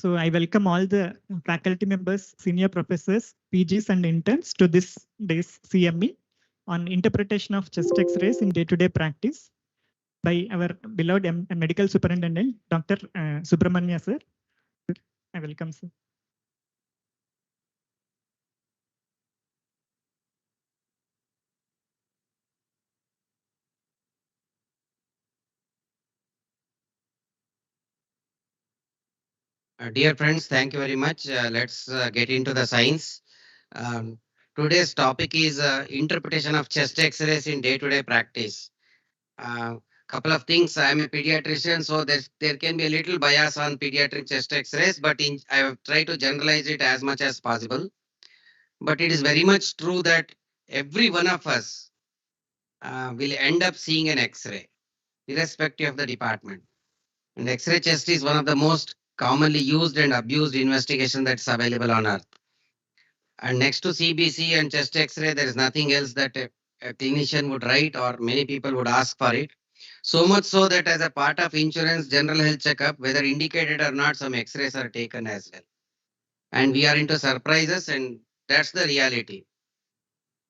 So I welcome all the faculty members, senior professors, PGs and interns to this day's CME on interpretation of chest X-rays in day-to-day practice by our beloved medical superintendent, Dr. Subramanya sir. I welcome sir. Dear friends, thank you very much. Let's get into the science. Um, Today's topic is interpretation of chest X-rays in day-to-day practice. Couple of things. I'm a pediatrician, so there can be a little bias on pediatric chest X-rays, but I have tried to generalize it as much as possible. But it is very much true that every one of us will end up seeing an X-ray, irrespective of the department. And X-ray chest is one of the most commonly used and abused investigation that's available on earth. And next to CBC and chest X-ray, there is nothing else that a clinician would write or many people would ask for it. So much so that as a part of insurance general health checkup, whether indicated or not, some X-rays are taken as well. And we are into surprises, and that's the reality.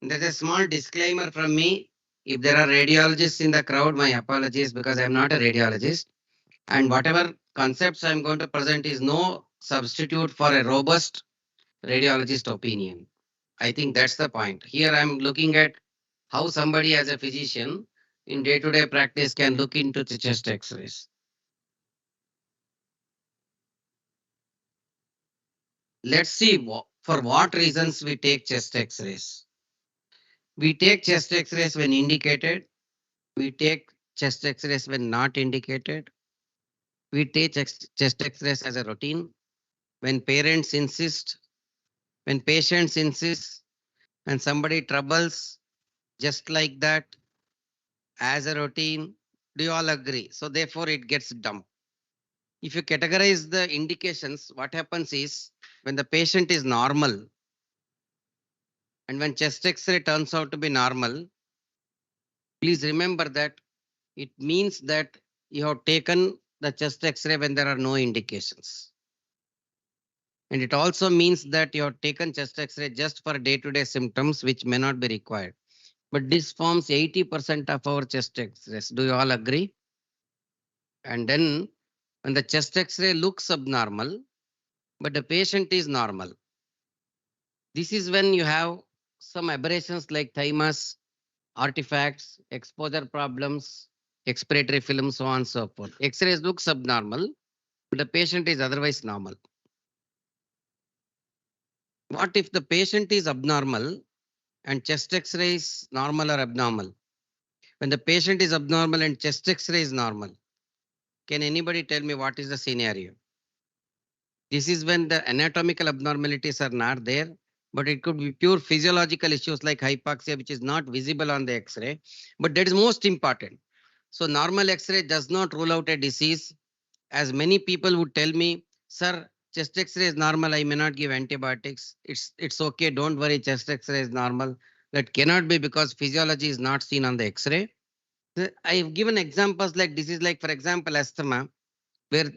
There's a small disclaimer from me. If there are radiologists in the crowd, my apologies because I'm not a radiologist. And whatever concepts I'm going to present is no substitute for a robust radiologist opinion. I think that's the point. Here I'm looking at how somebody as a physician in day-to-day practice can look into the chest X-rays. Let's see for what reasons we take chest X-rays. We take chest X-rays when indicated. We take chest X-rays when not indicated. We take chest X-rays as a routine. When parents insist, when patients insist, and somebody troubles just like that as a routine, do you all agree? So therefore it gets dumped. If you categorize the indications, what happens is when the patient is normal and when chest X-ray turns out to be normal, please remember that it means that you have taken the chest X-ray when there are no indications. And it also means that you have taken chest X-ray just for day-to-day symptoms which may not be required. But this forms 80% of our chest X-rays. Do you all agree? And then when the chest X-ray looks abnormal, but the patient is normal, this is when you have some aberrations like thymus, artifacts, exposure problems, expiratory film, so on and so forth. X-rays looks abnormal, but the patient is otherwise normal. What if the patient is abnormal and chest X-ray is normal or abnormal? When the patient is abnormal and chest X-ray is normal, can anybody tell me what is the scenario? This is when the anatomical abnormalities are not there, but it could be pure physiological issues like hypoxia, which is not visible on the X-ray, but that is most important. So normal X-ray does not rule out a disease. As many people would tell me, sir, chest X-ray is normal, I may not give antibiotics. It's okay, don't worry, chest X-ray is normal. That cannot be because physiology is not seen on the X-ray. I have given examples like disease like, for example, asthma, where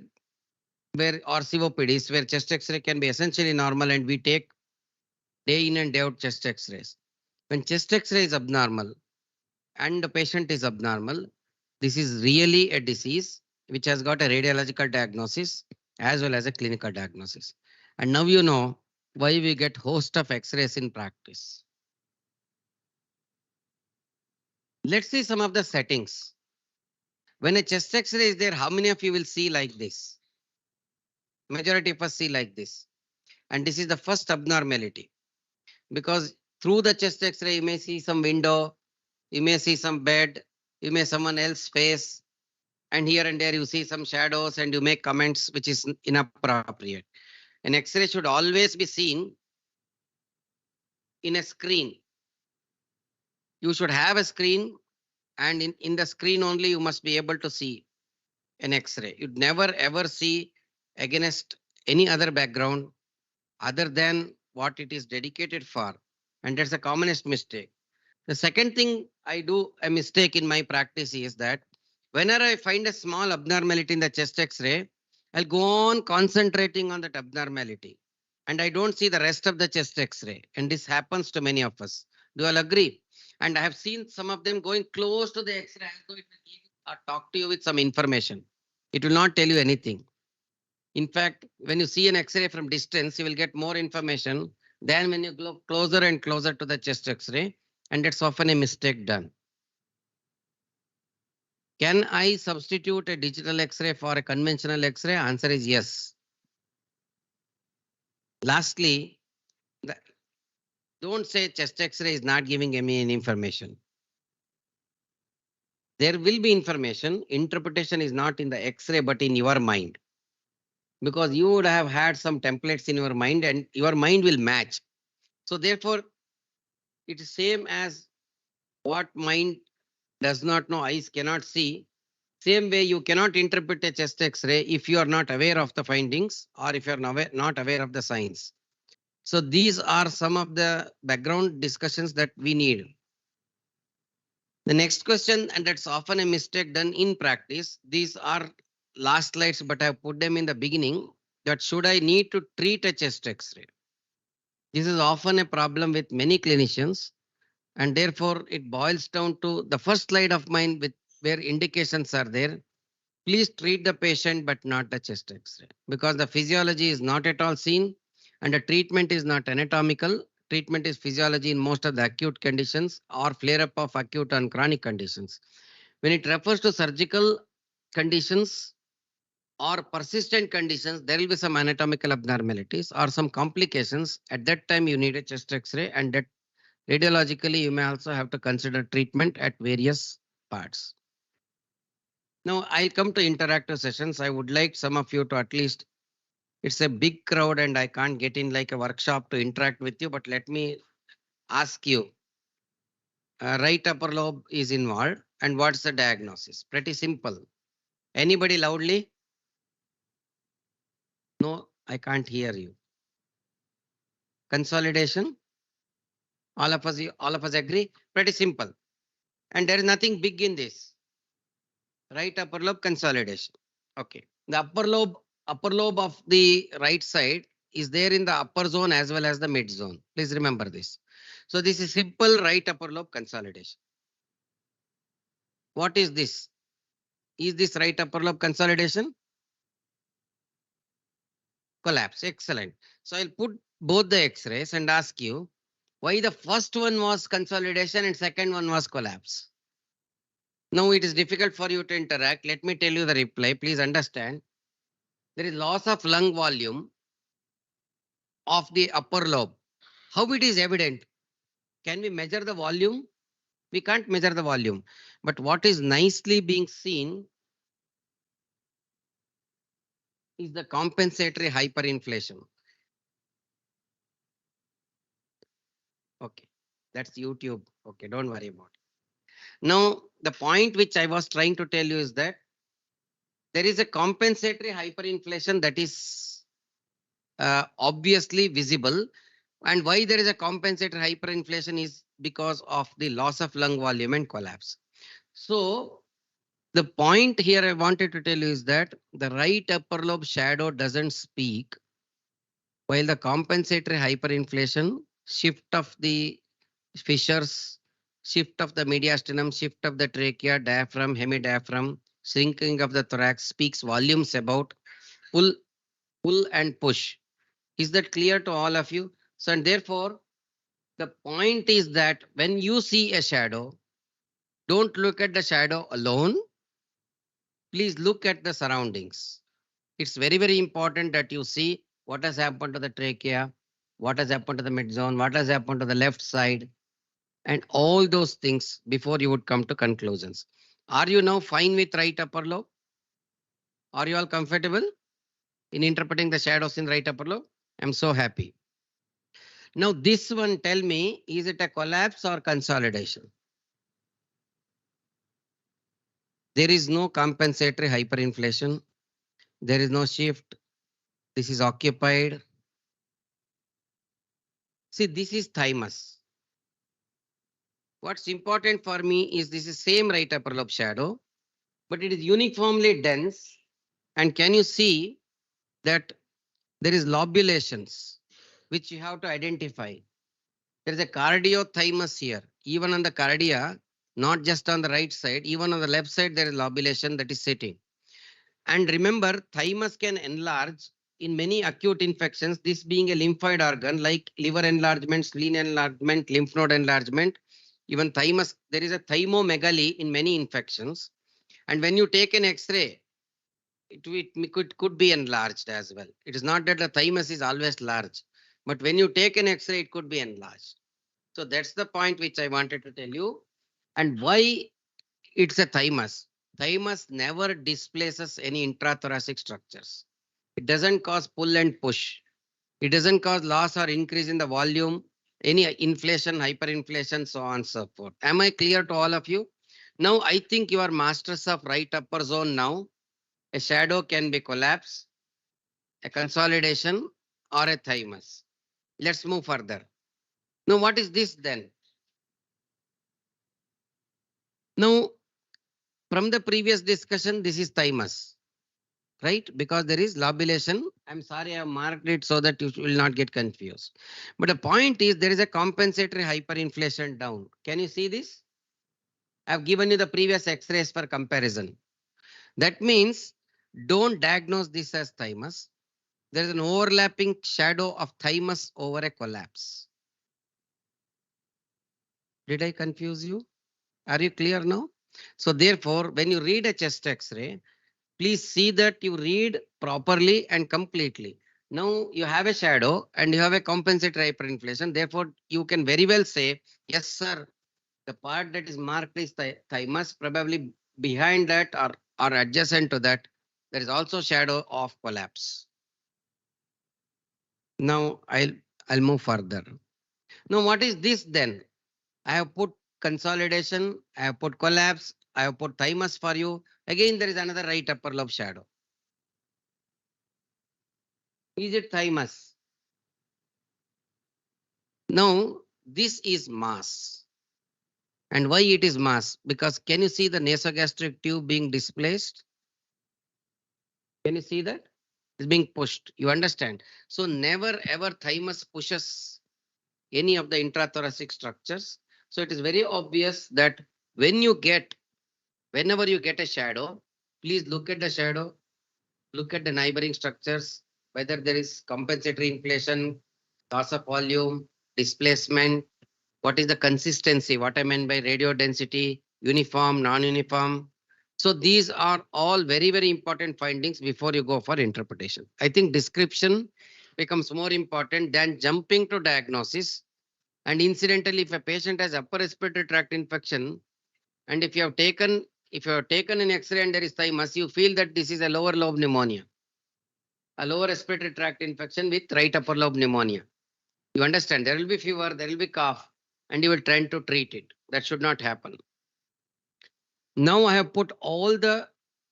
or COPDs, where chest X-ray can be essentially normal and we take day in and day out chest X-rays. When chest X-ray is abnormal and the patient is abnormal, this is really a disease which has got a radiological diagnosis as well as a clinical diagnosis. And now you know why we get host of X-rays in practice. Let's see some of the settings. When a chest X-ray is there, how many of you will see like this? Majority of us see like this. And this is the first abnormality. Because through the chest X-ray, you may see some window, you may see some bed, you may someone else's face, and here and there you see some shadows and you make comments which is inappropriate. An X-ray should always be seen in a screen. You should have a screen, and in the screen only you must be able to see an X-ray. You'd never ever see against any other background other than what it is dedicated for. And that's the commonest mistake. The second thing I do a mistake in my practice is that whenever I find a small abnormality in the chest X-ray, I'll go on concentrating on that abnormality. And I don't see the rest of the chest X-ray. And this happens to many of us. Do you all agree? And I have seen some of them going close to the X-ray as though it will give or talk to you with some information. It will not tell you anything. In fact, when you see an X-ray from distance, you will get more information than when you go closer and closer to the chest X-ray. And that's often a mistake done. Can I substitute a digital X-ray for a conventional X-ray? Answer is yes. Lastly, don't say chest X-ray is not giving me any information. There will be information. Interpretation is not in the X-ray, but in your mind. Because you would have had some templates in your mind and your mind will match. So therefore, it is same as what mind does not know, eyes cannot see. Same way, you cannot interpret a chest X-ray if you are not aware of the findings or if you are not aware of the signs. So these are some of the background discussions that we need. The next question, and that's often a mistake done in practice. These are last slides, but I put them in the beginning. That should I need to treat a chest X-ray? This is often a problem with many clinicians, and therefore it boils down to the first slide of mine with where indications are there. Please treat the patient, but not the chest X-ray, because the physiology is not at all seen, and the treatment is not anatomical. Treatment is physiology in most of the acute conditions or flare-up of acute and chronic conditions. When it refers to surgical conditions or persistent conditions, there will be some anatomical abnormalities or some complications. At that time, you need a chest X-ray, and that radiologically, you may also have to consider treatment at various parts. Now, I'll come to interactive sessions. I would like some of you to at least, it's a big crowd and I can't get in like a workshop to interact with you, but let me ask you. Right upper lobe is involved, and what's the diagnosis? Pretty simple. Anybody loudly? No, I can't hear you. Consolidation? All of us agree? Pretty simple. And there is nothing big in this. Right upper lobe consolidation. Okay. The upper lobe of the right side is there in the upper zone as well as the mid zone. Please remember this. So this is simple right upper lobe consolidation. What is this? Is this right upper lobe consolidation? Collapse. Excellent. So I'll put both the X-rays and ask you why the first one was consolidation and second one was collapse. Now it is difficult for you to interact. Let me tell you the reply. Please understand. There is loss of lung volume of the upper lobe. How it is evident? Can we measure the volume? We can't measure the volume. But what is nicely being seen is the compensatory hyperinflation. Okay, that's YouTube. Okay, don't worry about it. Now, the point which I was trying to tell you is that there is a compensatory hyperinflation that is obviously visible. And why there is a compensatory hyperinflation is because of the loss of lung volume and collapse. So the point here I wanted to tell you is that the right upper lobe shadow doesn't speak, while the compensatory hyperinflation, shift of the fissures, shift of the mediastinum, shift of the trachea, diaphragm, hemidiaphragm, shrinking of the thorax speaks volumes about pull and push. Is that clear to all of you? So, and therefore, the point is that when you see a shadow, don't look at the shadow alone. Please look at the surroundings. It's very, very important that you see what has happened to the trachea, what has happened to the midzone, what has happened to the left side, and all those things before you would come to conclusions. Are you now fine with right upper lobe? Are you all comfortable in interpreting the shadows in right upper lobe? I'm so happy. Now this one, tell me, is it a collapse or consolidation? There is no compensatory hyperinflation. There is no shift. This is occupied. See, this is thymus. What's important for me is this is same right upper lobe shadow, but it is uniformly dense. And can you see that there is lobulations, which you have to identify. There is a cardiothymus here. Even on the cardia, not just on the right side, even on the left side, there is lobulation that is sitting. And remember, thymus can enlarge in many acute infections, this being a lymphoid organ like liver enlargement, spleen enlargement, lymph node enlargement. Even thymus, there is a thymomegaly in many infections. And when you take an X-ray, it could be enlarged as well. It is not that the thymus is always large, but when you take an X-ray, it could be enlarged. So that's the point which I wanted to tell you. And why it's a thymus. Thymus never displaces any intrathoracic structures. It doesn't cause pull and push. It doesn't cause loss or increase in the volume, any inflation, hyperinflation, so on and so forth. Am I clear to all of you? Now, I think you are masters of right upper zone now. A shadow can be collapse, a consolidation, or a thymus. Let's move further. Now, what is this then? Now, from the previous discussion, this is thymus, right? Because there is lobulation. I'm sorry, I have marked it so that you will not get confused. But the point is there is a compensatory hyperinflation down. Can you see this? I've given you the previous X-rays for comparison. That means don't diagnose this as thymus. There is an overlapping shadow of thymus over a collapse. Did I confuse you? Are you clear now? So therefore, when you read a chest X-ray, please see that you read properly and completely. Now you have a shadow and you have a compensatory hyperinflation. Therefore, you can very well say, yes, sir, the part that is marked is thymus, probably behind that or adjacent to that, there is also shadow of collapse. Now I'll move further. Now what is this then? I have put consolidation, I have put collapse, I have put thymus for you. Again, there is another right upper lobe shadow. Is it thymus? Now, this is mass. And why it is mass? Because can you see the nasogastric tube being displaced? Can you see that? It's being pushed. You understand? So never ever thymus pushes any of the intrathoracic structures. So it is very obvious that whenever you get a shadow, please look at the shadow, look at the neighboring structures, whether there is compensatory inflation, loss of volume, displacement, what is the consistency, what I meant by radio density, uniform, non-uniform. So these are all very, very important findings before you go for interpretation. I think description becomes more important than jumping to diagnosis. And incidentally, if a patient has upper respiratory tract infection, and if you have taken an X-ray and there is thymus, you feel that this is a lower lobe pneumonia, a lower respiratory tract infection with right upper lobe pneumonia. You understand? There will be fever, there will be cough, and you will try to treat it. That should not happen. Now I have put all the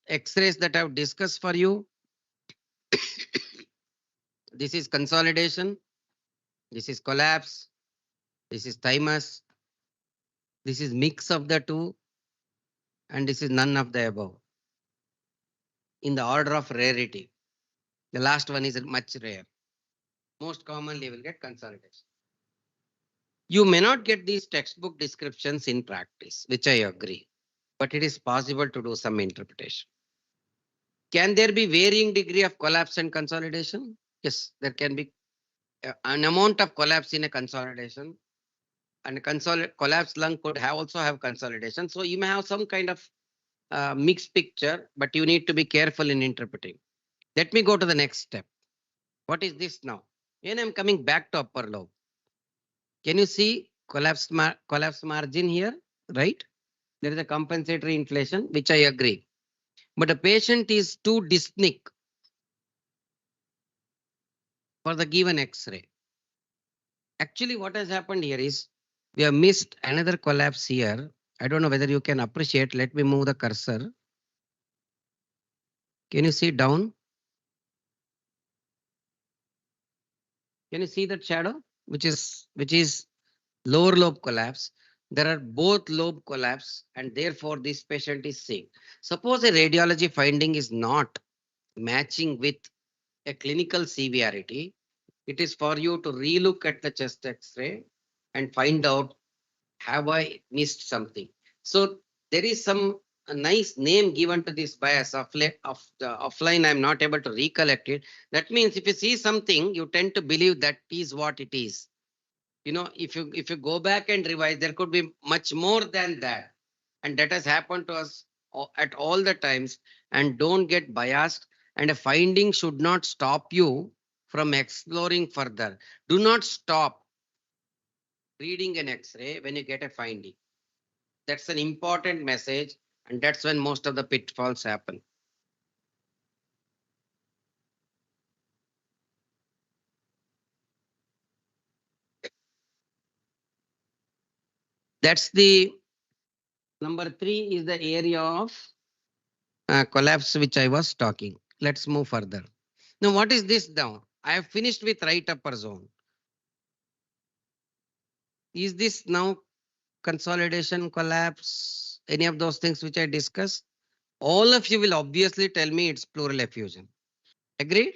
X-rays that I have discussed for you. This is consolidation. This is collapse. This is thymus. This is mix of the two. And this is none of the above. In the order of rarity. The last one is much rare. Most commonly you will get consolidation. You may not get these textbook descriptions in practice, which I agree. But it is possible to do some interpretation. Can there be varying degree of collapse and consolidation? Yes, there can be an amount of collapse in a consolidation, and a collapsed lung could also have consolidation. So you may have some kind of mixed picture, but you need to be careful in interpreting. Let me go to the next step. What is this now? And I'm coming back to upper lobe. Can you see collapse margin here, right? There is a compensatory inflation, which I agree. But the patient is too dyspneic for the given X-ray. Actually, what has happened here is we have missed another collapse here. I don't know whether you can appreciate. Let me move the cursor. Can you see down? Can you see that shadow, which is lower lobe collapse? There are both lobe collapse, and therefore this patient is sick. Suppose a radiology finding is not matching with a clinical severity. It is for you to relook at the chest X-ray and find out, have I missed something? So there is some a nice name given to this bias of the offline. I'm not able to recollect it. That means if you see something, you tend to believe that is what it is. You know, if you go back and revise, there could be much more than that, and that has happened to us at all the times. And don't get biased, and a finding should not stop you from exploring further. Do not stop reading an X-ray when you get a finding. That's an important message, and that's when most of the pitfalls happen. That's the number 3 is the area of collapse which I was talking. Let's move further. Now, what is this now? I have finished with right upper zone. Is this now consolidation, collapse, any of those things which I discussed? All of you will obviously tell me it's pleural effusion. Agreed?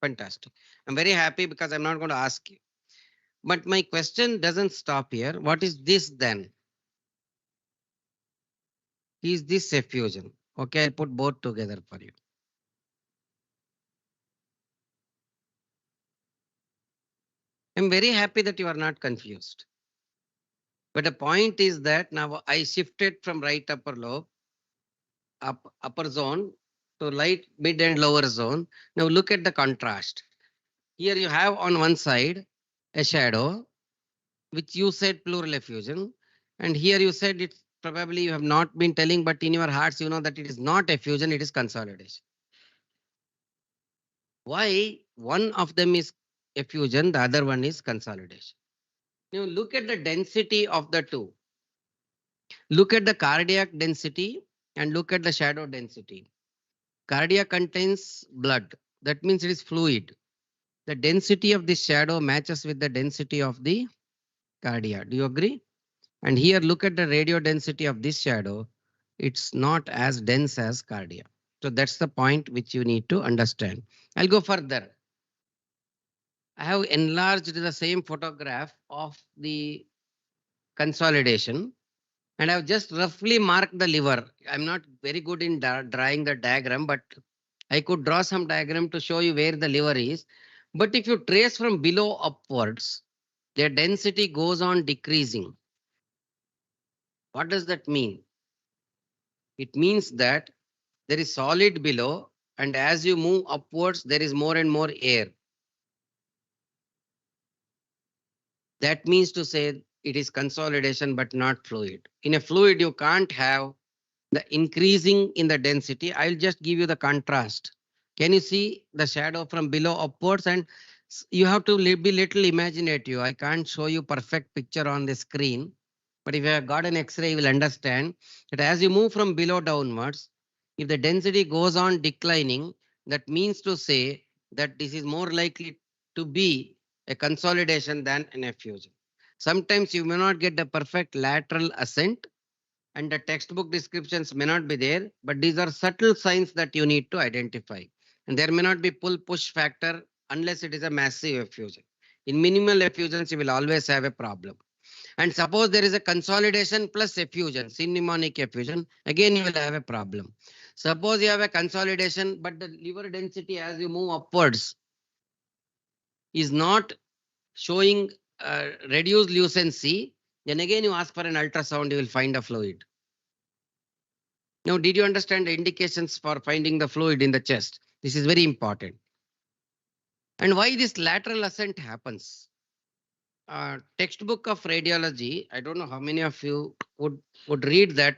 Fantastic. I'm very happy because I'm not going to ask you. But my question doesn't stop here. What is this then? Is this effusion? Okay, I'll put both together for you. I'm very happy that you are not confused. But the point is that now I shifted from right upper lobe, upper zone to right, mid and lower zone. Now look at the contrast. Here you have on one side a shadow, which you said pleural effusion. And here you said it's probably you have not been telling, but in your hearts you know that it is not effusion, it is consolidation. Why one of them is effusion, the other one is consolidation? Now look at the density of the two. Look at the cardiac density and look at the shadow density. Cardiac contains blood. That means it is fluid. The density of this shadow matches with the density of the cardia. Do you agree? And here look at the radio density of this shadow. It's not as dense as cardia. So that's the point which you need to understand. I'll go further. I have enlarged the same photograph of the consolidation, and I've just roughly marked the liver. I'm not very good in drawing the diagram, but I could draw some diagram to show you where the liver is. But if you trace from below upwards, their density goes on decreasing. What does that mean? It means that there is solid below, and as you move upwards, there is more and more air. That means to say it is consolidation, but not fluid. In a fluid, you can't have the increasing in the density. I'll just give you the contrast. Can you see the shadow from below upwards? And you have to be little imaginative. I can't show you perfect picture on the screen, but if you have got an X-ray, you will understand that as you move from below downwards, if the density goes on declining, that means to say that this is more likely to be a consolidation than an effusion. Sometimes you may not get the perfect lateral ascent, and the textbook descriptions may not be there, but these are subtle signs that you need to identify. And there may not be pull-push factor unless it is a massive effusion. In minimal effusions, you will always have a problem. And suppose there is a consolidation plus effusion, mnemonic effusion, again you will have a problem. Suppose you have a consolidation, but the liver density as you move upwards is not showing reduced lucency, then again you ask for an ultrasound, you will find a fluid. Now, did you understand the indications for finding the fluid in the chest? This is very important. And why this lateral ascent happens? Textbook of radiology, I don't know how many of you would read that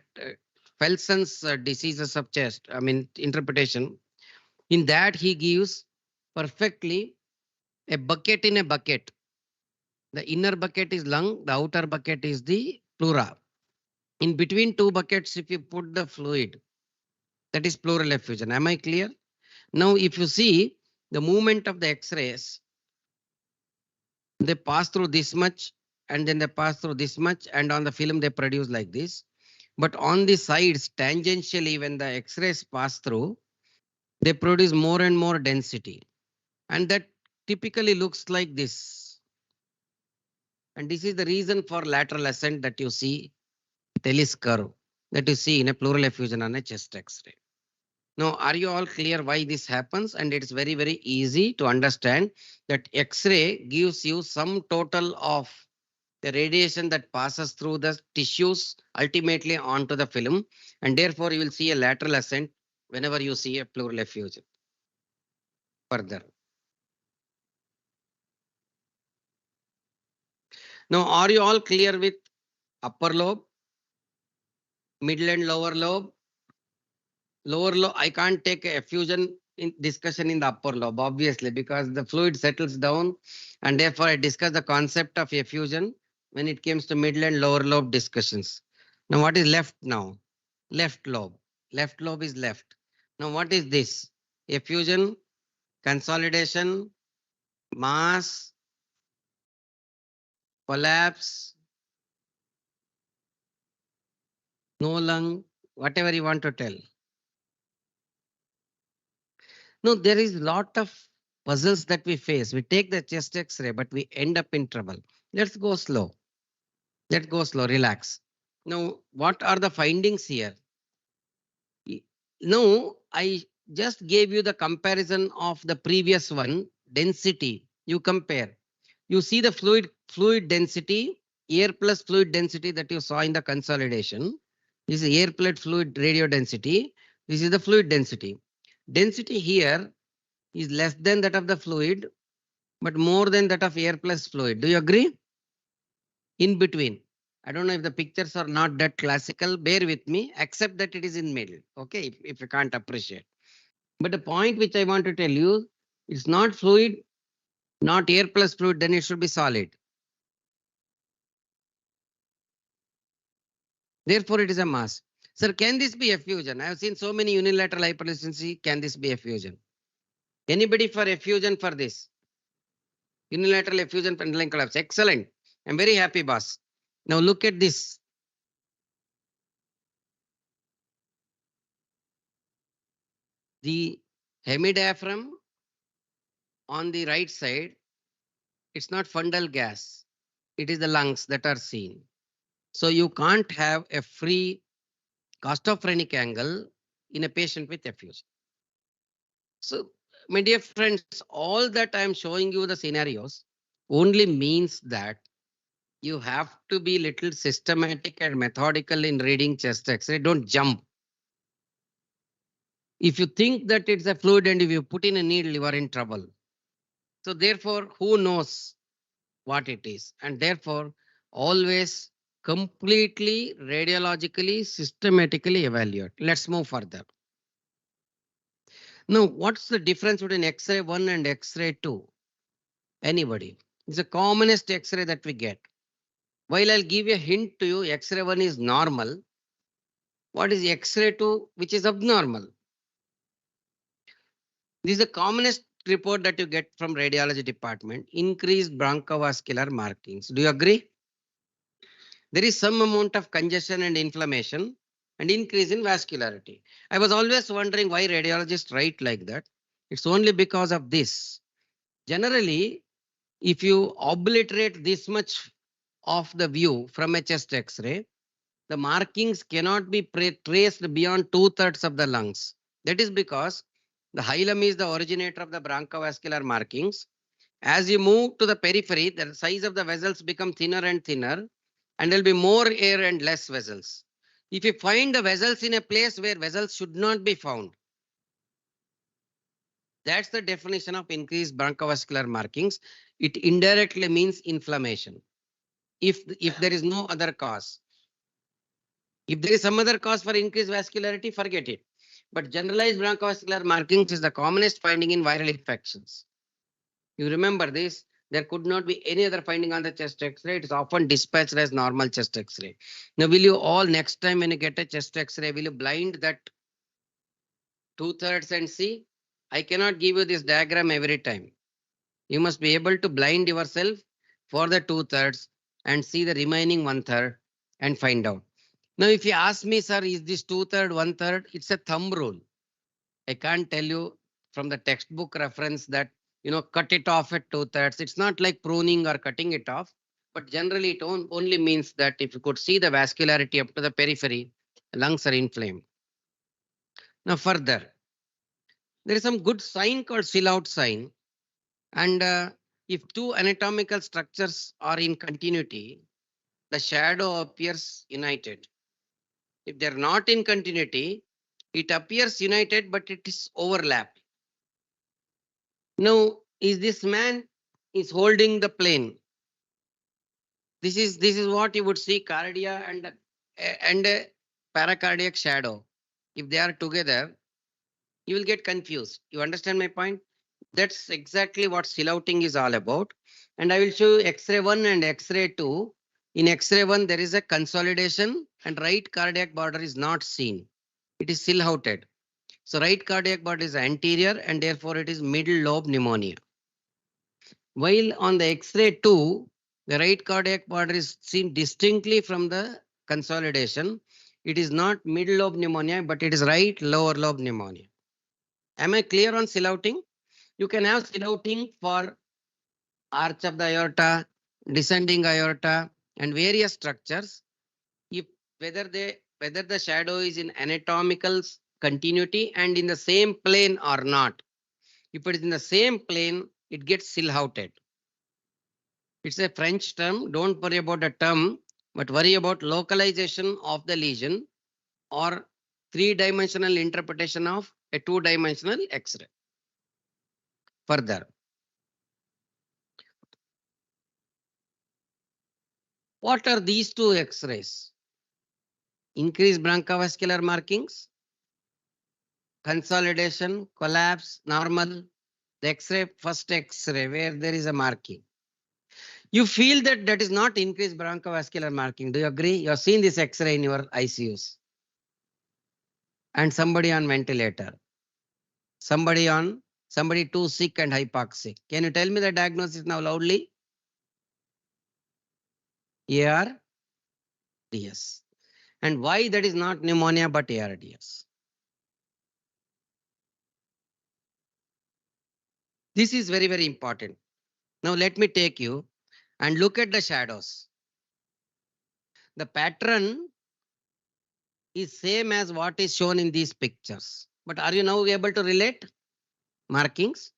Felson's diseases of chest, interpretation. In that, he gives perfectly a bucket in a bucket. The inner bucket is lung, the outer bucket is the pleura. In between two buckets, if you put the fluid, that is pleural effusion. Am I clear? Now, if you see the movement of the X-rays, they pass through this much and then they pass through this much, and on the film they produce like this. But on the sides, tangentially, when the X-rays pass through, they produce more and more density. And that typically looks like this. And this is the reason for lateral ascent that you see, Tellis curve, that you see in a pleural effusion on a chest X-ray. Now, are you all clear why this happens? And it's very, very easy to understand that X-ray gives you some total of the radiation that passes through the tissues ultimately onto the film. And therefore, you will see a lateral ascent whenever you see a pleural effusion. Further. Now, are you all clear with upper lobe, middle and lower lobe? Lower lobe, I can't take a effusion in discussion in the upper lobe, obviously, because the fluid settles down. And therefore, I discuss the concept of effusion when it comes to middle and lower lobe discussions. Now, what is left now? Left lobe. Left lobe is left. Now, what is this? Effusion, consolidation, mass, collapse, no lung, whatever you want to tell. No, there is a lot of puzzles that we face. We take the chest X-ray, but we end up in trouble. Let's go slow. Let's go slow, relax. Now, what are the findings here? Now, I just gave you the comparison of the previous one, density. You compare. You see the fluid density, air plus fluid density that you saw in the consolidation. This is air plus fluid radio density. This is the fluid density. Density here is less than that of the fluid, but more than that of air plus fluid. Do you agree? In between. I don't know if the pictures are not that classical. Bear with me, except that it is in middle. Okay, if you can't appreciate. But the point which I want to tell you, it's not fluid, not air plus fluid, then it should be solid. Therefore, it is a mass. Sir, can this be effusion? I have seen so many unilateral hypertension. Can this be effusion? Anybody for effusion for this? Unilateral effusion pendulum collapse. Excellent. I'm very happy, boss. Now look at this. The hemidiaphragm on the right side, it's not fundal gas. It is the lungs that are seen. So you can't have a free costophrenic angle in a patient with effusion. So, my dear friends, all that I'm showing you the scenarios only means that you have to be little systematic and methodical in reading chest X-ray. Don't jump. If you think that it's a fluid and if you put in a needle, you are in trouble. So therefore, who knows what it is? And therefore, always completely radiologically, systematically evaluate. Let's move further. Now, what's the difference between X-ray 1 and X-ray 2? Anybody? It's the commonest X-ray that we get. While I'll give a hint to you, X-ray 1 is normal. What is X-ray 2, which is abnormal? This is the commonest report that you get from radiology department, increased bronchovascular markings. Do you agree? There is some amount of congestion and inflammation and increase in vascularity. I was always wondering why radiologists write like that. It's only because of this. Generally, if you obliterate this much of the view from a chest X-ray, the markings cannot be traced beyond 2/3 of the lungs. That is because the hilum is the originator of the bronchovascular markings. As you move to the periphery, the size of the vessels become thinner and thinner, and there will be more air and less vessels. If you find the vessels in a place where vessels should not be found, that's the definition of increased bronchovascular markings. It indirectly means inflammation. If there is no other cause. If there is some other cause for increased vascularity, forget it. But generalized bronchovascular markings is the commonest finding in viral infections. You remember this? There could not be any other finding on the chest X-ray. It is often dispatched as normal chest X-ray. Now, will you all next time when you get a chest X-ray, will you blind that 2/3 and see? I cannot give you this diagram every time. You must be able to blind yourself for the 2/3 and see the remaining 1/3 and find out. Now, if you ask me, sir, is this 2/3, 1/3? It's a thumb rule. I can't tell you from the textbook reference that cut it off at 2/3. It's not like pruning or cutting it off, but generally it only means that if you could see the vascularity up to the periphery, lungs are inflamed. Now further, there is some good sign called seal-out sign. And if two anatomical structures are in continuity, the shadow appears united. If they're not in continuity, it appears united, but it is overlapped. Now, is this man is holding the plane? This is what you would see cardia and a paracardiac shadow. If they are together, you will get confused. You understand my point? That's exactly what silhouetting is all about. And I will show you X-ray 1 and X-ray 2. In X-ray 1, there is a consolidation and right cardiac border is not seen. It is silhouetted. So right cardiac border is anterior and therefore it is middle lobe pneumonia. While on the X-ray 2, the right cardiac border is seen distinctly from the consolidation. It is not middle lobe pneumonia, but it is right lower lobe pneumonia. Am I clear on silhouetting? You can have silhouetting for arch of the aorta, descending aorta, and various structures. If whether the shadow is in anatomical continuity and in the same plane or not. If it is in the same plane, it gets silhouetted. It's a French term. Don't worry about the term, but worry about localization of the lesion or three-dimensional interpretation of a two-dimensional X-ray. Further, what are these two X-rays? Increased bronchovascular markings, consolidation, collapse, normal, the X-ray, first X-ray where there is a marking. You feel that is not increased bronchovascular marking. Do you agree? You have seen this X-ray in your ICUs. And somebody on ventilator. Somebody too sick and hypoxic. Can you tell me the diagnosis now loudly? ARDS. And why that is not pneumonia but ARDS? This is very, very important. Now let me take you and look at the shadows. The pattern is same as what is shown in these pictures. But are you now able to relate? Markings?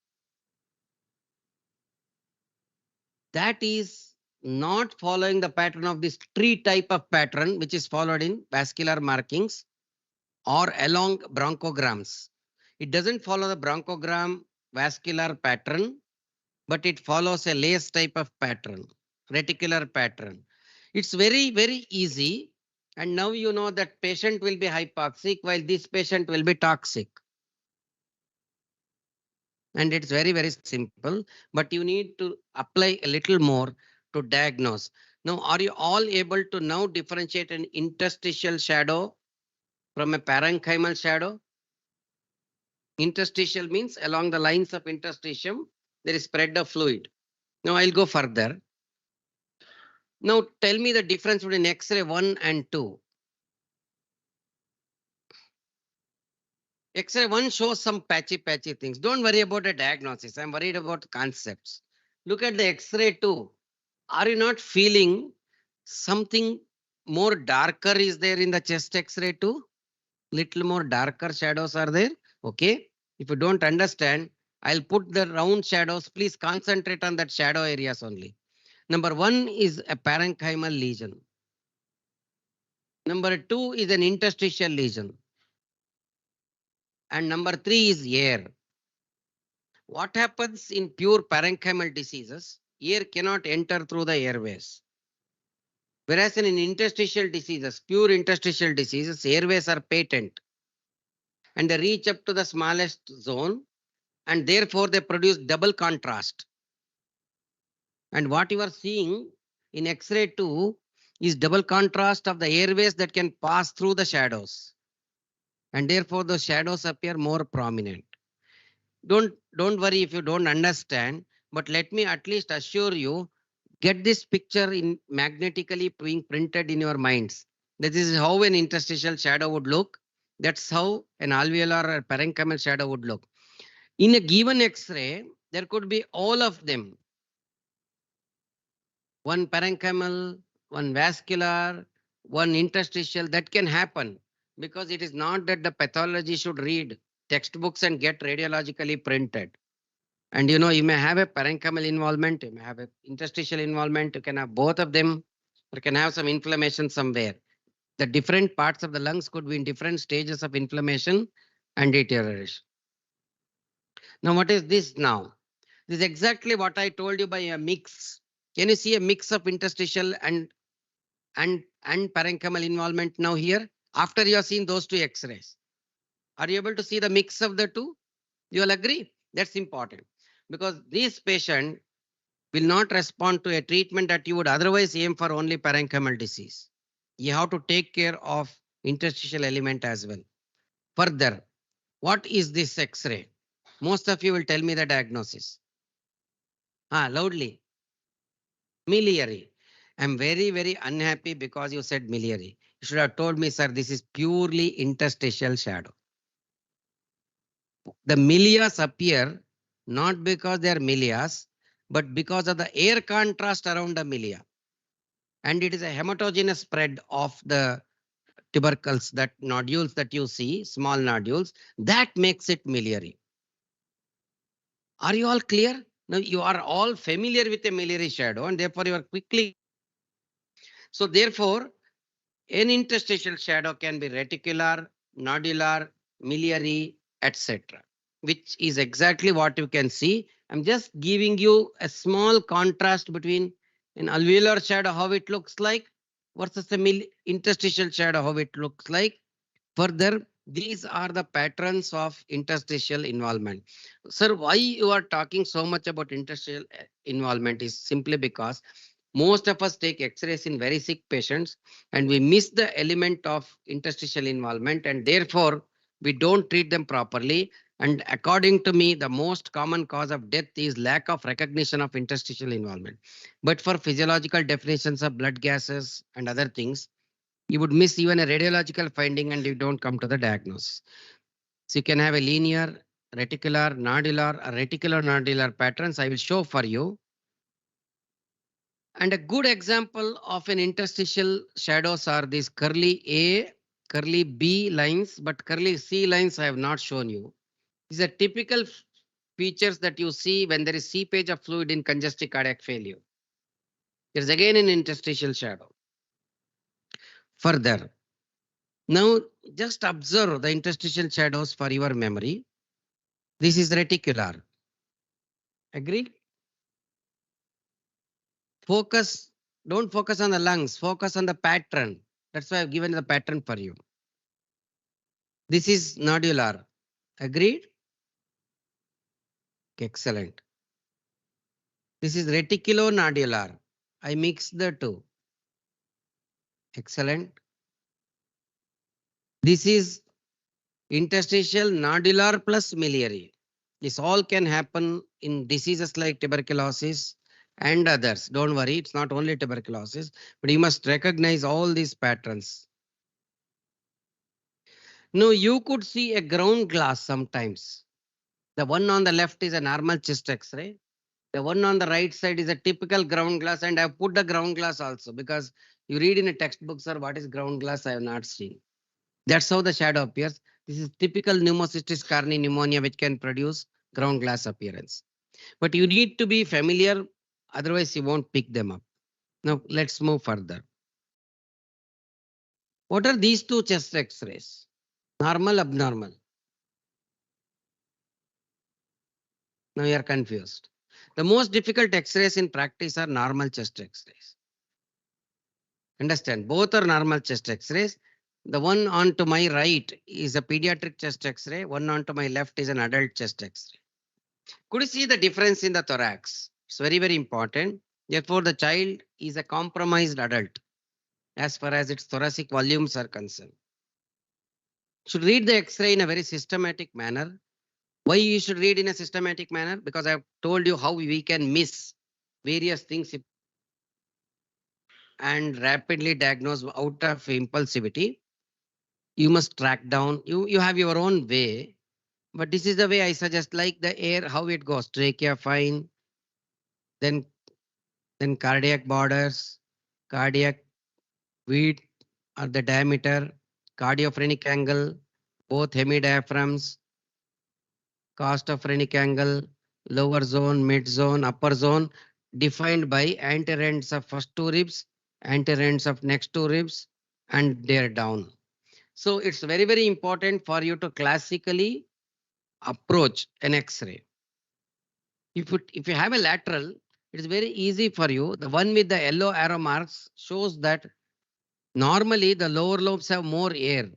That is not following the pattern of this tree type of pattern, which is followed in vascular markings or along bronchograms. It doesn't follow the bronchogram vascular pattern, but it follows a lace type of pattern, reticular pattern. It's very, very easy. And now you know that patient will be hypoxic while this patient will be toxic. And it's very, very simple, but you need to apply a little more to diagnose. Now, are you all able to now differentiate an interstitial shadow from a parenchymal shadow? Interstitial means along the lines of interstitium, there is spread of fluid. Now, I'll go further. Now, tell me the difference between X-ray 1 and 2. X-ray 1 shows some patchy things. Don't worry about the diagnosis. I'm worried about concepts. Look at the X-ray 2. Are you not feeling something more darker is there in the chest X-ray 2? Little more darker shadows are there. Okay. If you don't understand, I'll put the round shadows. Please concentrate on that shadow areas only. Number 1 is a parenchymal lesion. Number 2 is an interstitial lesion. And number 3 is air. What happens in pure parenchymal diseases? Air cannot enter through the airways. Whereas in interstitial diseases, pure interstitial diseases, airways are patent. And they reach up to the smallest zone. And therefore, they produce double contrast. And what you are seeing in X-ray 2 is double contrast of the airways that can pass through the shadows. And therefore, the shadows appear more prominent. Don't worry if you don't understand, but let me at least assure you, get this picture in magnetically being printed in your minds. This is how an interstitial shadow would look. That's how an alveolar or parenchymal shadow would look. In a given X-ray, There could be all of them. One parenchymal, one vascular, one interstitial. That can happen because it is not that the pathology should read textbooks and get radiologically printed. And you may have a parenchymal involvement, you may have an interstitial involvement, you can have both of them, or can have some inflammation somewhere. The different parts of the lungs could be in different stages of inflammation and deterioration. Now, what is this now? This is exactly what I told you by a mix. Can you see a mix of interstitial and parenchymal involvement now here? After you have seen those two X-rays, are you able to see the mix of the two? You will agree? That's important because this patient will not respond to a treatment that you would otherwise aim for only parenchymal disease. You have to take care of interstitial element as well. Further, what is this X-ray? Most of you will tell me the diagnosis. Loudly. Miliary. I'm very, very unhappy because you said miliary. You should have told me, sir, this is purely interstitial shadow. The milias appear not because they are milias, but because of the air contrast around the milia. And it is a heterogeneous spread of the tubercles, that nodules that you see, small nodules, that makes it miliary. Are you all clear? Now you are all familiar with a miliary shadow and therefore you are quickly. So therefore, an interstitial shadow can be reticular, nodular, miliary, etc., which is exactly what you can see. I'm just giving you a small contrast between an alveolar shadow, how it looks like, versus the interstitial shadow, how it looks like. Further, these are the patterns of interstitial involvement. Sir, why you are talking so much about interstitial involvement is simply because most of us take X-rays in very sick patients and we miss the element of interstitial involvement and therefore we don't treat them properly. And according to me, the most common cause of death is lack of recognition of interstitial involvement. But for physiological definitions of blood gases and other things, you would miss even a radiological finding and you don't come to the diagnosis. So you can have a linear, reticular, nodular, or reticular nodular patterns. I will show for you. And a good example of an interstitial shadows are these curly A, curly B lines, but curly C lines I have not shown you. These are typical features that you see when there is seepage of fluid in congestive cardiac failure. There's again an interstitial shadow. Further, now just observe the interstitial shadows for your memory. This is reticular. Agree? Focus, don't focus on the lungs, focus on the pattern. That's why I've given the pattern for you. This is nodular. Agreed? Excellent. This is reticulonodular. I mixed the two. Excellent. This is interstitial nodular plus miliary. This all can happen in diseases like tuberculosis and others. Don't worry, it's not only tuberculosis, but you must recognize all these patterns. Now you could see a ground glass sometimes. The one on the left is a normal chest X-ray. The one on the right side is a typical ground glass, and I've put the ground glass also because you read in a textbook, sir, what is ground glass? I have not seen. That's how the shadow appears. This is typical pneumocystis carinii pneumonia, which can produce ground glass appearance. But you need to be familiar, otherwise you won't pick them up. Now let's move further. What are these two chest X-rays? Normal, abnormal. Now you are confused. The most difficult X-rays in practice are normal chest X-rays. Understand, both are normal chest X-rays. The one on to my right is a pediatric chest X-ray. One on to my left is an adult chest X-ray. Could you see the difference in the thorax? It's very, very important. Therefore, the child is a compromised adult as far as its thoracic volumes are concerned. Should read the X-ray in a very systematic manner. Why you should read in a systematic manner? Because I've told you how we can miss various things and rapidly diagnose out of impulsivity. You must track down. You have your own way. But this is the way I suggest, like the air, how it goes. Trachea fine, then cardiac borders, cardiac width or the diameter, cardiophrenic angle, both hemidiaphragms, costophrenic angle, lower zone, mid zone, upper zone, defined by anterends of first two ribs, anterends of next two ribs, and they're down. So it's very, very important for you to classically approach an X-ray. If you have a lateral, it's very easy for you. The one with the yellow arrow marks shows that normally the lower lobes have more air.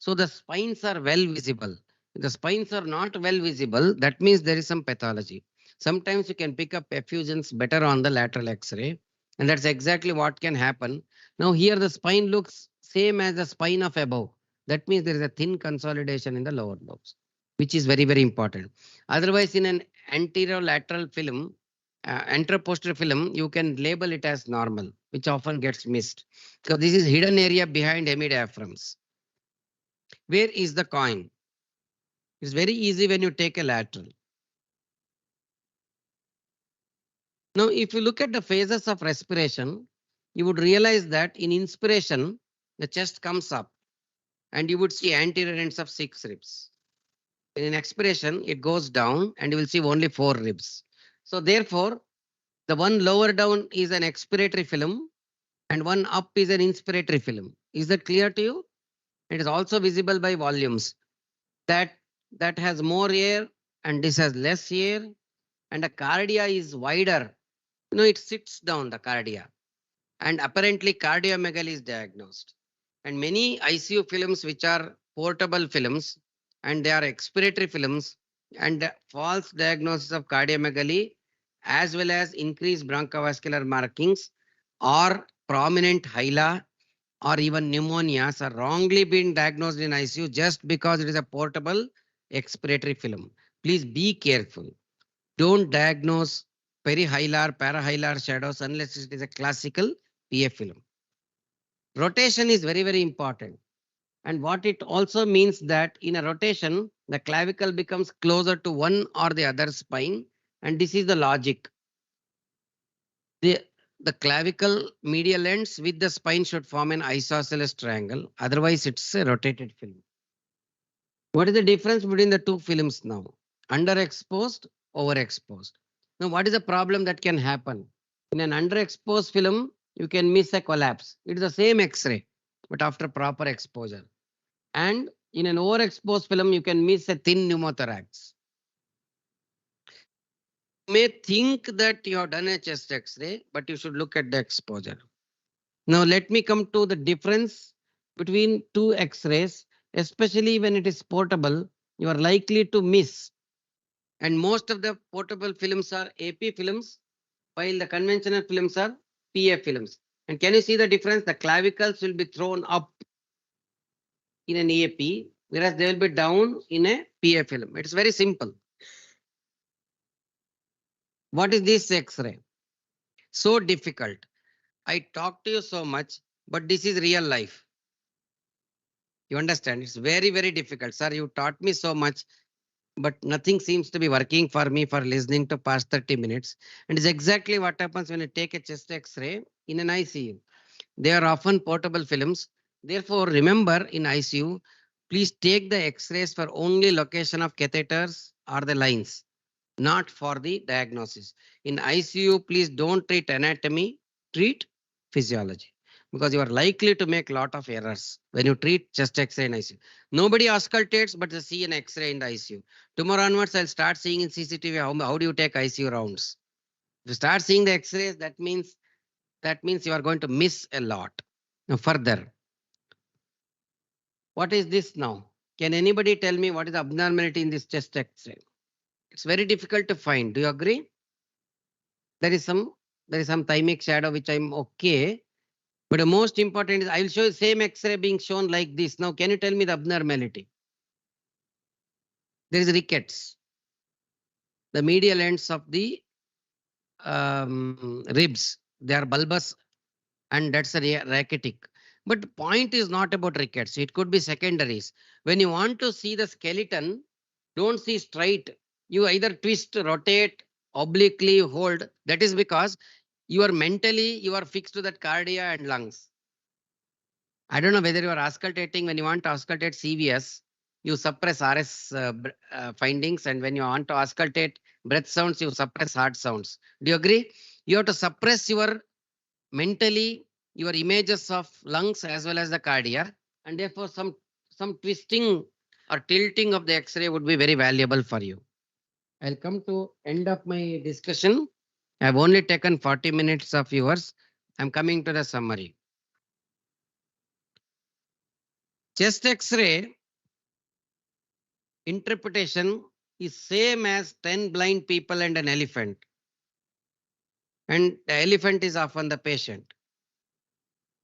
So the spines are well visible. If the spines are not well visible, that means there is some pathology. Sometimes you can pick up effusions better on the lateral X-ray. And that's exactly what can happen. Now here the spine looks same as the spine of above. That means there is a thin consolidation in the lower lobes, which is very, very important. Otherwise, in an anterolateral film, anteroposterior film, you can label it as normal, which often gets missed. So this is hidden area behind hemidiaphragms. Where is the coin? It's very easy when you take a lateral. Now, if you look at the phases of respiration, you would realize that in inspiration, the chest comes up and you would see anterior ends of 6 ribs. In expiration, it goes down and you will see only 4 ribs. So therefore, the one lower down is an expiratory film and one up is an inspiratory film. Is that clear to you? It is also visible by volumes. That has more air and this has less air, and the cardia is wider. It sits down, the cardia, and apparently cardiomegaly is diagnosed. And many ICU films which are portable films and they are expiratory films, and the false diagnosis of cardiomegaly as well as increased bronchovascular markings or prominent hyla or even pneumonias are wrongly being diagnosed in ICU just because it is a portable expiratory film. Please be careful. Don't diagnose perihilar, parahilar shadows unless it is a classical PF film. Rotation is very, very important. And what it also means that in a rotation, the clavicle becomes closer to one or the other spine. And this is the logic. The clavicle medial ends with the spine should form an isosceles triangle. Otherwise, it's a rotated film. What is the difference between the two films now? Underexposed, overexposed. Now, what is the problem that can happen? In an underexposed film, you can miss a collapse. It is the same X-ray, but after proper exposure. And in an overexposed film, you can miss a thin pneumothorax. You may think that you have done a chest X-ray, but you should look at the exposure. Now, let me come to the difference between two X-rays, especially when it is portable. You are likely to miss. And most of the portable films are AP films, while the conventional films are PF films. And can you see the difference? The clavicles will be thrown up in an AP, whereas they will be down in a PF film. It's very simple. What is this X-ray? So difficult. I talk to you so much, but this is real life. You understand? It's very, very difficult. Sir, you taught me so much, but nothing seems to be working for me for listening to past 30 minutes. And it's exactly what happens when you take a chest X-ray in an ICU. They are often portable films. Therefore, remember in ICU, please take the X-rays for only location of catheters or the lines, not for the diagnosis. In ICU, please don't treat anatomy, treat physiology, because you are likely to make a lot of errors when you treat chest X-ray in ICU. Nobody auscultates, but they see an X-ray in the ICU. Tomorrow onwards, I'll start seeing in CCTV how do you take ICU rounds. If you start seeing the X-rays, that means you are going to miss a lot. Now further, what is this now? Can anybody tell me what is the abnormality in this chest X-ray? It's very difficult to find. Do you agree? There is some thymic shadow which I'm okay. But the most important is I will show you same X-ray being shown like this. Now, can you tell me the abnormality? There is rickets. The medial ends of the ribs, they are bulbous and that's a rachitic. But the point is not about rickets. It could be secondaries. When you want to see the skeleton, Don't see straight. You either twist, rotate, obliquely hold. That is because you are mentally, you are fixed to that cardia and lungs. I don't know whether you are auscultating. When you want to auscultate CVS, you suppress RS findings, and when you want to auscultate breath sounds, you suppress heart sounds. Do you agree? You have to suppress your mentally your images of lungs as well as the cardia, and therefore some twisting or tilting of the X-ray would be very valuable for you. I'll come to end of my discussion. I've only taken 40 minutes of yours. I'm coming to the summary. Chest X-ray interpretation is same as 10 blind people and an elephant. And the elephant is often the patient.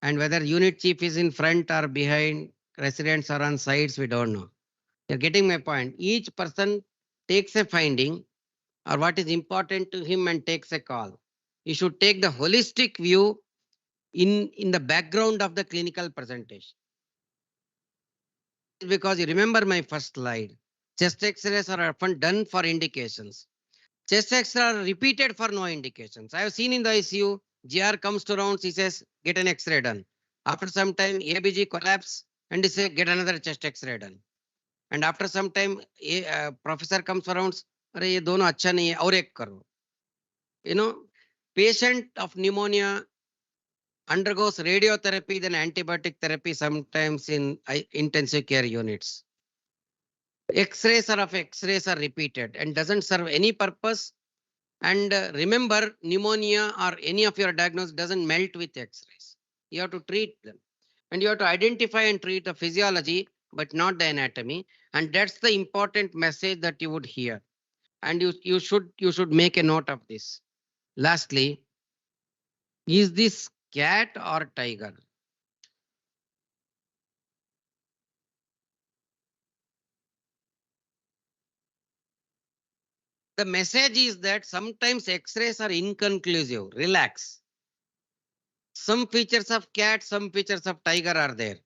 And whether unit chief is in front or behind, residents are on sides, we don't know. You're getting my point. Each person takes a finding or what is important to him and takes a call. You should take the holistic view in the background of the clinical presentation. Because you remember my first slide, chest X-rays are often done for indications. Chest X-rays are repeated for no indications. I have seen in the ICU, GR comes to rounds, he says, get an X-ray done. After some time, ABG collapse and he says, get another chest X-ray done. And after some time, a professor comes for rounds, अरे ये दोनों अच्छा नहीं है और एक करो. You know, patient of pneumonia undergoes radiotherapy, then antibiotic therapy, sometimes in intensive care units. X-rays are repeated and doesn't serve any purpose. And remember, pneumonia or any of your diagnosis doesn't melt with X-rays. You have to treat them. And you have to identify and treat the physiology, but not the anatomy. And that's the important message that you would hear. And you should make a note of this. Lastly, is this cat or tiger? The message is that sometimes X-rays are inconclusive. Relax. Some features of cat, some features of tiger are there.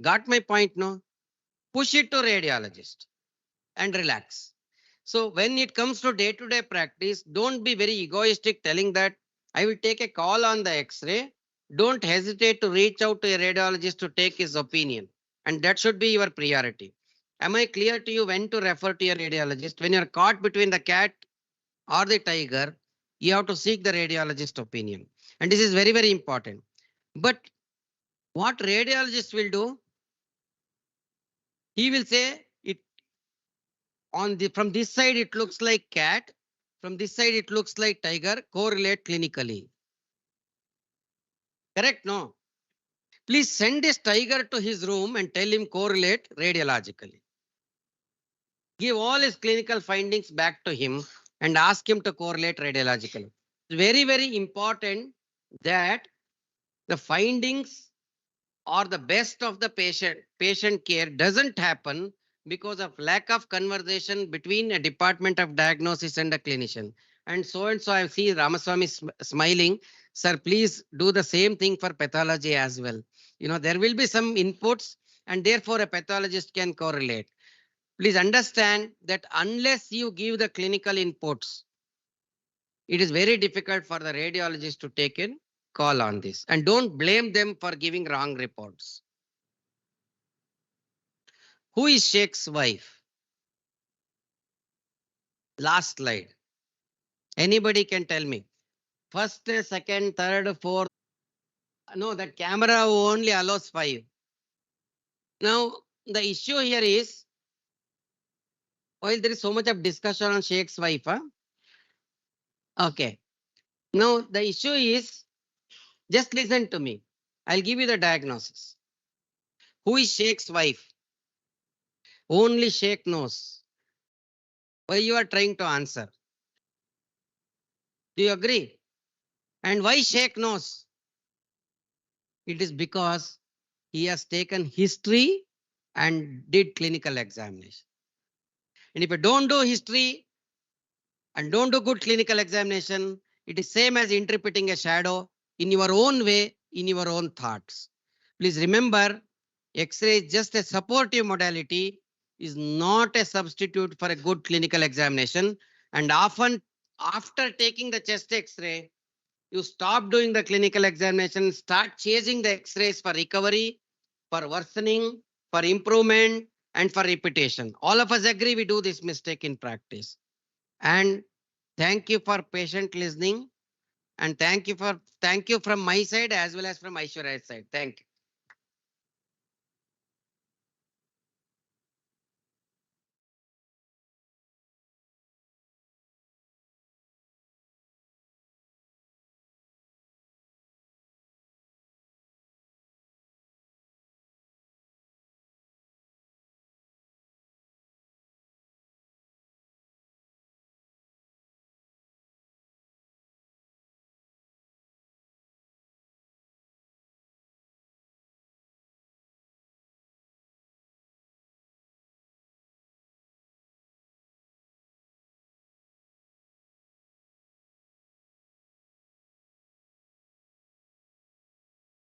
Got my point, no? Push it to radiologist and relax. So when it comes to day-to-day practice, don't be very egoistic telling that I will take a call on the X-ray. Don't hesitate to reach out to a radiologist to take his opinion. And that should be your priority. Am I clear to you when to refer to your radiologist? When you're caught between the cat or the tiger, you have to seek the radiologist opinion. And this is very, very important. But what radiologist will do? He will say it from this side it looks like cat, from this side it looks like tiger, correlate clinically. Correct? No. Please send this tiger to his room and tell him correlate radiologically. Give all his clinical findings back to him and ask him to correlate radiologically. It's very, very important that the findings or the best of the patient care doesn't happen because of lack of conversation between a department of diagnosis and a clinician. And so I see Ramaswamy smiling. Sir, please do the same thing for pathology as well. You know, there will be some inputs and therefore a pathologist can correlate. Please understand that unless you give the clinical inputs, it is very difficult for the radiologist to take a call on this. And don't blame them for giving wrong reports. Who is Sheikh's wife? Last slide. Anybody can tell me. First, second, third, fourth. No, that camera only allows 5. Now, the issue here is, while there is so much of discussion on Sheikh's wife, huh? Okay. Now, the issue is, just listen to me. I'll give you the diagnosis. Who is Sheikh's wife? Only Sheikh knows. Why you are trying to answer? Do you agree? And why Sheikh knows? It is because he has taken history and did clinical examination. And if you don't do history and don't do good clinical examination, it is same as interpreting a shadow in your own way, in your own thoughts. Please remember, X-ray is just a supportive modality. is not a substitute for a good clinical examination. And often after taking the chest X-ray, you stop doing the clinical examination, start chasing the X-rays for recovery, for worsening, for improvement, and for repetition. All of us agree we do this mistake in practice. And thank you for patient listening. And thank you from my side as well as from Aishwarya's side. Thank you.